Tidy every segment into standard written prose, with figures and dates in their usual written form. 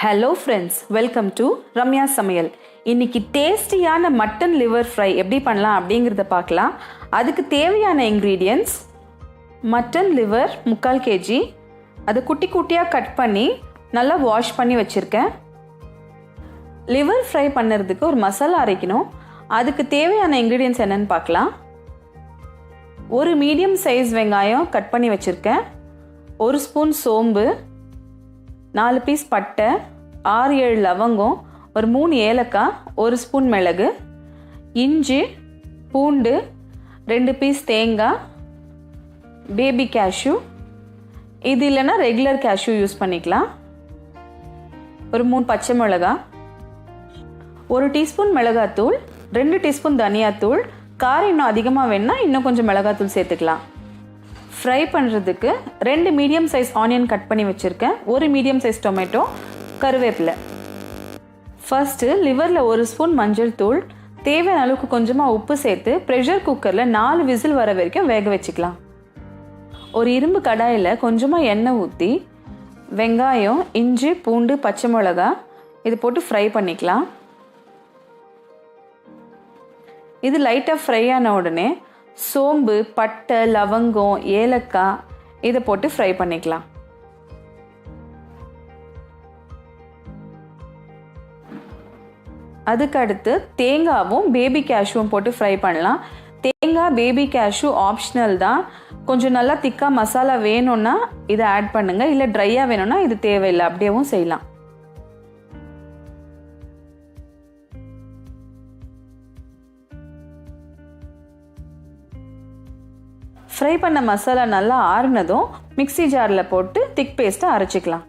Hello friends, welcome to Ramya சமையல். இன்னைக்கு டேஸ்டியான மட்டன் லிவர் ஃப்ரை எப்படி பண்ணலாம் அப்படிங்கிறத பார்க்கலாம். அதுக்கு தேவையான இன்க்ரீடியன்ட்ஸ்: மட்டன் லிவர் 3/4 kg, அதை குட்டி குட்டியாக கட் பண்ணி நல்லா வாஷ் பண்ணி வச்சுருக்கேன். லிவர் ஃப்ரை பண்ணுறதுக்கு ஒரு மசாலா அரைக்கணும். அதுக்கு தேவையான இன்க்ரீடியன்ட்ஸ் என்னென்னு பார்க்கலாம். ஒரு மீடியம் சைஸ் வெங்காயம் கட் பண்ணி வச்சுருக்கேன், 1 ஸ்பூன் சோம்பு, 4 பீஸ் பட்டை, 6-7 லவங்கம், ஒரு 3 ஏலக்காய், 1 ஸ்பூன் மிளகு, இஞ்சி, பூண்டு, 2 பீஸ் தேங்காய், பேபி கேஷ்யூ, இது இல்லைன்னா ரெகுலர் கேஷ்யூ யூஸ் பண்ணிக்கலாம், ஒரு 3 பச்சை மிளகாய், 1 டீஸ்பூன் மிளகாத்தூள், 2 டீஸ்பூன் தனியாத்தூள், காரம் இன்னும் அதிகமாக வேணுன்னா இன்னும் கொஞ்சம் மிளகாத்தூள் சேர்த்துக்கலாம். ஃப்ரை பண்ணுறதுக்கு 2 மீடியம் சைஸ் ஆனியன் கட் பண்ணி வச்சுருக்கேன், 1 மீடியம் சைஸ் டொமேட்டோ, கருவேப்பிலை. ஃபர்ஸ்ட்டு லிவரில் 1 ஸ்பூன் மஞ்சள் தூள், தேவையான அளவுக்கு கொஞ்சமாக உப்பு சேர்த்து ப்ரெஷர் குக்கரில் 4 விசில் வர வரைக்கும் வேக வச்சுக்கலாம். ஒரு இரும்பு கடாயில் கொஞ்சமாக எண்ணெய் ஊற்றி வெங்காயம், இஞ்சி, பூண்டு, பச்சை மிளகாய் இது போட்டு ஃப்ரை பண்ணிக்கலாம். இது லைட்டாக ஃப்ரை ஆன உடனே சோம்பு, பட்டை, லவங்கம், ஏலக்காய் இதை போட்டு ஃப்ரை பண்ணிக்கலாம். அதுக்கு அடுத்து தேங்காவும் பேபி கேஷ்யூவும் போட்டு ஃப்ரை பண்ணலாம். தேங்காய், பேபி கேஷ்யூ ஆப்ஷனல் தான். கொஞ்சம் நல்லா திக்காக மசாலா வேணும்னா இதை ஆட் பண்ணுங்கள், இல்லை ட்ரையாக வேணும்னா இது தேவையில்லை, அப்படியேவும் செய்யலாம். ஃப்ரை பண்ண மசாலா நல்லா ஆறுனதும் மிக்ஸி ஜாரில் போட்டு திக் பேஸ்ட்டை அரைச்சிக்கலாம்.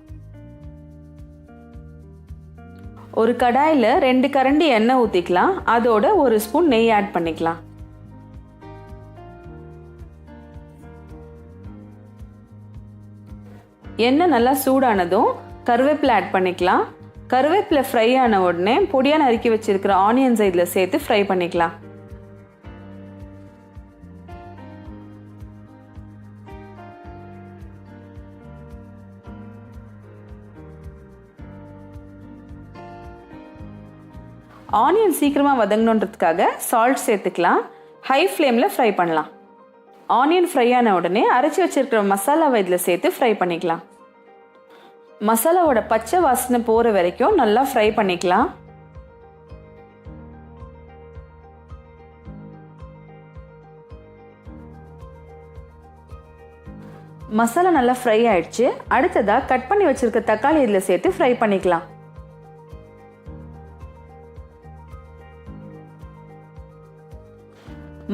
ஒரு கடாயில் 2 கரண்டி எண்ணெய் ஊற்றிக்கலாம், அதோட 1 ஸ்பூன் நெய் ஆட் பண்ணிக்கலாம். எண்ணெய் நல்லா சூடானதும் கருவேப்பிலை ஆட் பண்ணிக்கலாம். கருவேப்பிலை ஃப்ரை ஆன உடனே பொடியாக நறுக்கி வச்சிருக்கிற ஆனியன்ஸை இதில் சேர்த்து ஃப்ரை பண்ணிக்கலாம். ஆனியன் சீக்கிரமாக வதங்கணுன்றதுக்காக சால்ட் சேர்த்துக்கலாம். ஹை ஃப்ளேமில் ஃப்ரை பண்ணலாம். ஆனியன் ஃப்ரை ஆன உடனே அரைச்சி வச்சிருக்கிற மசாலாவை இதில் சேர்த்து ஃப்ரை பண்ணிக்கலாம். மசாலாவோட பச்சை வாசனை போகிற வரைக்கும் நல்லா ஃப்ரை பண்ணிக்கலாம். மசாலா நல்லா ஃப்ரை ஆயிடுச்சு. அடுத்ததாக கட் பண்ணி வச்சிருக்க தக்காளி இதில் சேர்த்து ஃப்ரை பண்ணிக்கலாம்.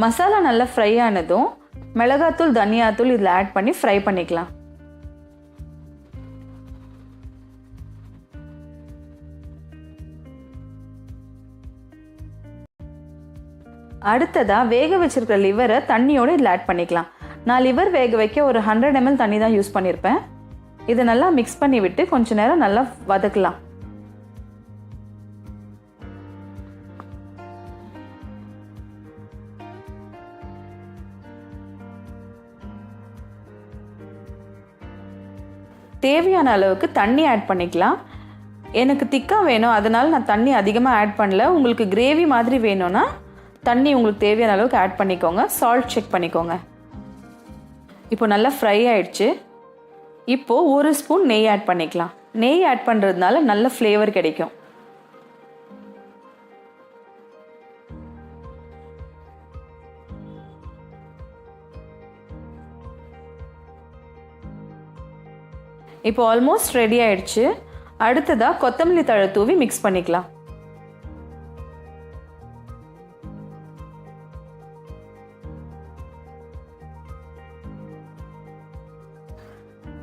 மசாலா நல்லா ஃப்ரை ஆனதும் மிளகாத்தூள், தனியாத்தூள் இதில் ஆட் பண்ணி ஃப்ரை பண்ணிக்கலாம். அடுத்ததாக வேக வச்சிருக்கிற லிவரை தண்ணியோடு இதில் ஆட் பண்ணிக்கலாம். நான் லிவர் வேக வைக்க ஒரு 100 ml தண்ணி தான் யூஸ் பண்ணியிருப்பேன். இதை நல்லா மிக்ஸ் பண்ணி விட்டு கொஞ்ச நேரம் நல்லா வதக்கலாம். தேவையான அளவுக்கு தண்ணி ஆட் பண்ணிக்கலாம். எனக்கு திக்காக வேணும், அதனால் நான் தண்ணி அதிகமாக ஆட் பண்ணல. உங்களுக்கு கிரேவி மாதிரி வேணும்னா தண்ணி உங்களுக்கு தேவையான அளவுக்கு ஆட் பண்ணிக்கோங்க. சால்ட் செக் பண்ணிக்கோங்க. இப்போ நல்லா ஃப்ரை ஆயிடுச்சு. இப்போது 1 ஸ்பூன் நெய் ஆட் பண்ணிக்கலாம். நெய் ஆட் பண்ணுறதுனால நல்ல ஃப்ளேவர் கிடைக்கும். இப்போ ஆல்மோஸ்ட் ரெடி ஆயிடுச்சு. அடுத்ததாக கொத்தமல்லி தழை தூவி மிக்ஸ் பண்ணிக்கலாம்.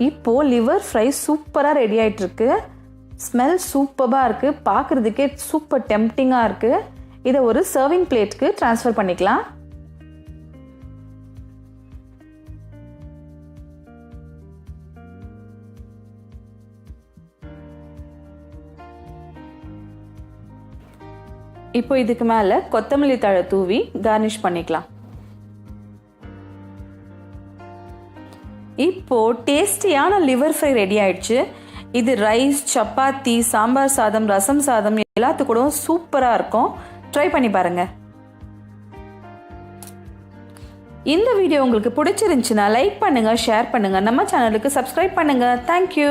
இப்போ லிவர் ஃப்ரை சூப்பராக ரெடி ஆயிட்டு இருக்கு. ஸ்மெல் சூப்பராக இருக்கு, பார்க்குறதுக்கே சூப்பர் டெம்ப்டிங்காக இருக்கு. இதை ஒரு சர்விங் பிளேட்க்கு ட்ரான்ஸ்ஃபர் பண்ணிக்கலாம். இப்போ இதுக்கு மேலே கொத்தமல்லி தழை தூவி கார்னிஷ் பண்ணிக்கலாம். இப்போ டேஸ்டியான லிவர் ஃப்ரை ரெடி ஆயிடுச்சு. இது ரைஸ், சப்பாத்தி, சாம்பார் சாதம், ரசம் சாதம் எல்லாத்துக்கூடவும் சூப்பராக இருக்கும். ட்ரை பண்ணி பாருங்கள். இந்த வீடியோ உங்களுக்கு பிடிச்சிருந்துச்சுன்னா லைக் பண்ணுங்கள், ஷேர் பண்ணுங்கள், நம்ம சேனலுக்கு சப்ஸ்கிரைப் பண்ணுங்கள். தேங்க்யூ.